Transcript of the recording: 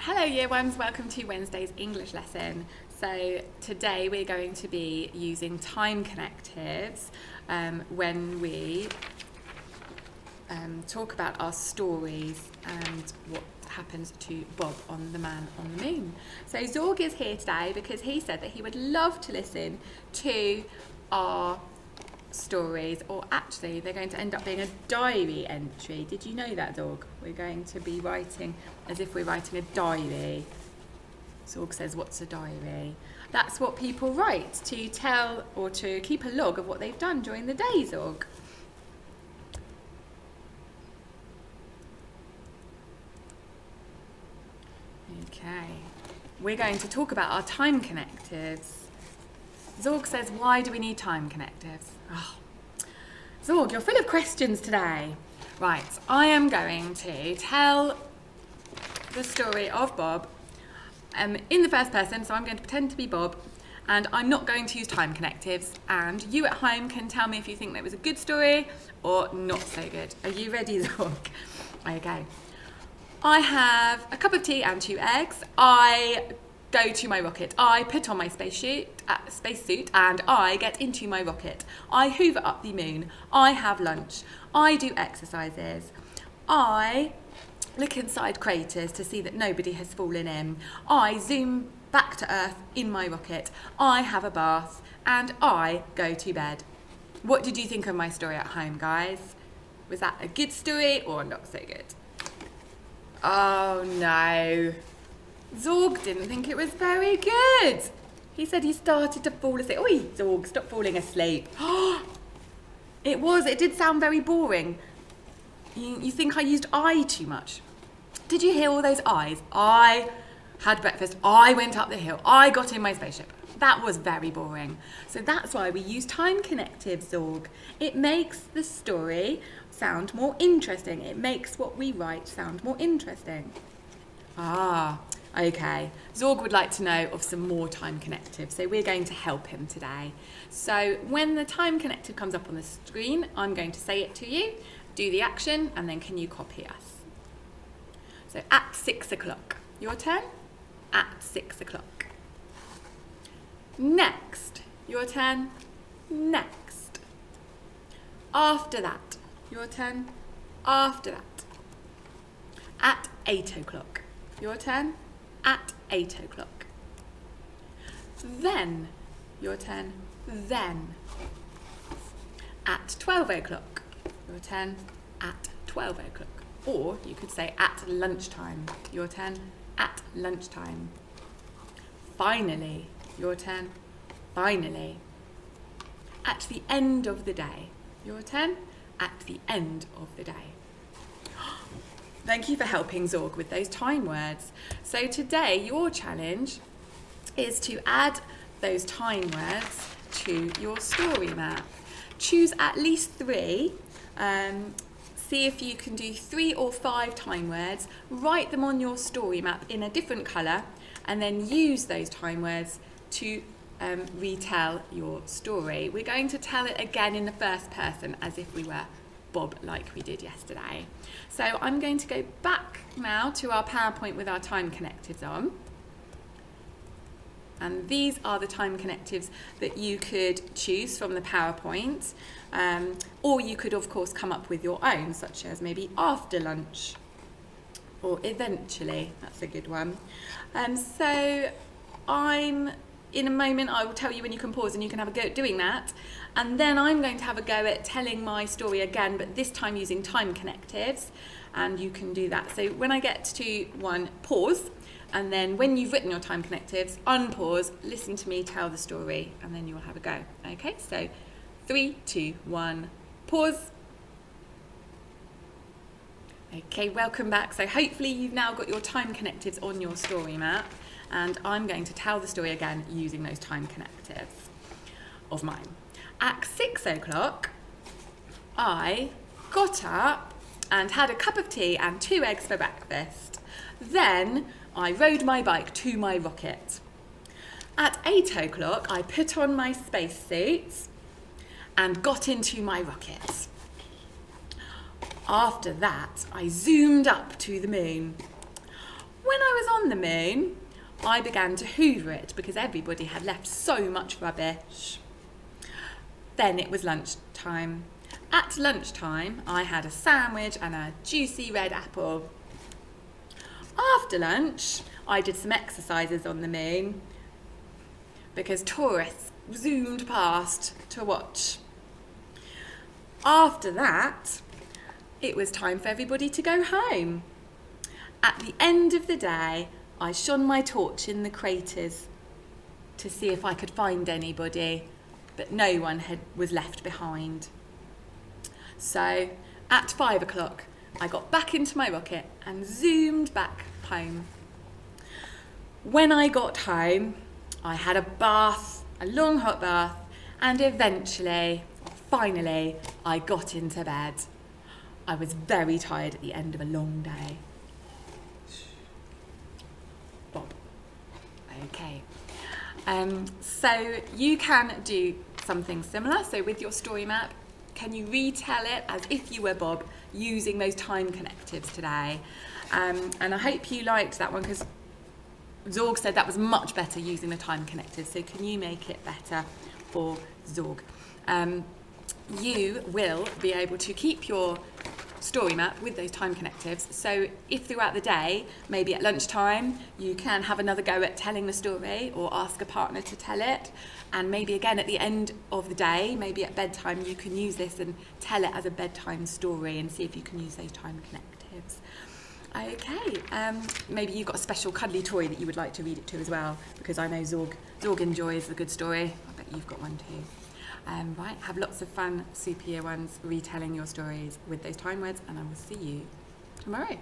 Hello Year Ones, welcome to Wednesday's English lesson. So today we're going to be using time connectives when we talk about our stories and what happens to Bob on The Man on the Moon. So Zorg is here today because he said that he would love to listen to our stories, or actually they're going to end up being a diary entry. Did you know that, Zorg? We're going to be writing as if we're writing a diary. Zorg says, what's a diary? That's what people write to tell or to keep a log of what they've done during the day, Zorg. Okay, we're going to talk about our time connectives. Zorg says, why do we need time connectives? Oh. Zorg, you're full of questions today. Right, I am going to tell the story of Bob in the first person, so I'm going to pretend to be Bob, and I'm not going to use time connectives, and you at home can tell me if you think that was a good story or not so good. Are you ready, Zorg? Okay. I have a cup of tea and 2 eggs. I go to my rocket. I put on my spacesuit and I get into my rocket. I hoover up the moon. I have lunch. I do exercises. I look inside craters to see that nobody has fallen in. I zoom back to Earth in my rocket. I have a bath and I go to bed. What did you think of my story at home, guys? Was that a good story or not so good? Oh no. Zorg didn't think it was very good. He said he started to fall asleep. Oi, Zorg, stop falling asleep. It did sound very boring. You think I used I too much? Did you hear all those I's? I had breakfast, I went up the hill, I got in my spaceship. That was very boring. So that's why we use time connectives, Zorg. It makes the story sound more interesting. It makes what we write sound more interesting. Ah, okay. Zorg would like to know of some more time connectives, so we're going to help him today. So when the time connective comes up on the screen, I'm going to say it to you, do the action, and then can you copy us? So at 6 o'clock. Your turn? At 6 o'clock. Next. Your turn? Next. After that. Your turn? After that. At 8 o'clock. Your turn? At 8 o'clock. Then. Your turn? Then. At 12 o'clock. Your turn? At 12 o'clock. Or you could say at lunchtime. Your turn? At lunchtime. Finally. Your turn? Finally. At the end of the day. Your turn? At the end of the day. Thank you for helping Zorg with those time words. So today your challenge is to add those time words to your story map. Choose at least 3. See if you can do 3 or 5 time words. Write them on your story map in a different colour and then use those time words to retell your story. We're going to tell it again in the first person as if we were Bob like we did yesterday. So I'm going to go back now to our PowerPoint with our time connectives on. And these are the time connectives that you could choose from the PowerPoint. Or you could of course come up with your own, such as maybe after lunch or eventually. That's a good one. So in a moment I will tell you when you can pause and you can have a go at doing that, and then I'm going to have a go at telling my story again, but this time using time connectives, and you can do that. So when I get to 1, pause, and then when you've written your time connectives, unpause, listen to me tell the story, and then you'll have a go. Okay, so 3, 2, 1, pause. Okay, welcome back. So hopefully you've now got your time connectives on your story map, and I'm going to tell the story again using those time connectives of mine. At 6 o'clock, I got up and had a cup of tea and 2 eggs for breakfast. Then I rode my bike to my rocket. At 8 o'clock, I put on my spacesuit and got into my rocket. After that, I zoomed up to the moon. When when I was on the moon, I began to hoover it because everybody had left so much rubbish. Then it was lunchtime. At lunchtime, I had a sandwich and a juicy red apple. After lunch, I did some exercises on the moon because tourists zoomed past to watch. After that, it was time for everybody to go home. At the end of the day, I shone my torch in the craters to see if I could find anybody, but no one was left behind. So at 5 o'clock, I got back into my rocket and zoomed back home. When I got home, I had a bath, a long hot bath, and finally, I got into bed. I was very tired at the end of a long day. Bob. Okay. So you can do something similar. So with your story map, can you retell it as if you were Bob using those time connectives today? And I hope you liked that one because Zorg said that was much better using the time connectives. So can you make it better for Zorg? You will be able to keep your story map with those time connectives. So if throughout the day, maybe at lunchtime, you can have another go at telling the story or ask a partner to tell it. And maybe again at the end of the day, maybe at bedtime, you can use this and tell it as a bedtime story and see if you can use those time connectives. Okay, maybe you've got a special cuddly toy that you would like to read it to as well, because I know Zorg enjoys a good story. I bet you've got one too. Right, have lots of fun, super year ones, retelling your stories with those time words, and I will see you tomorrow.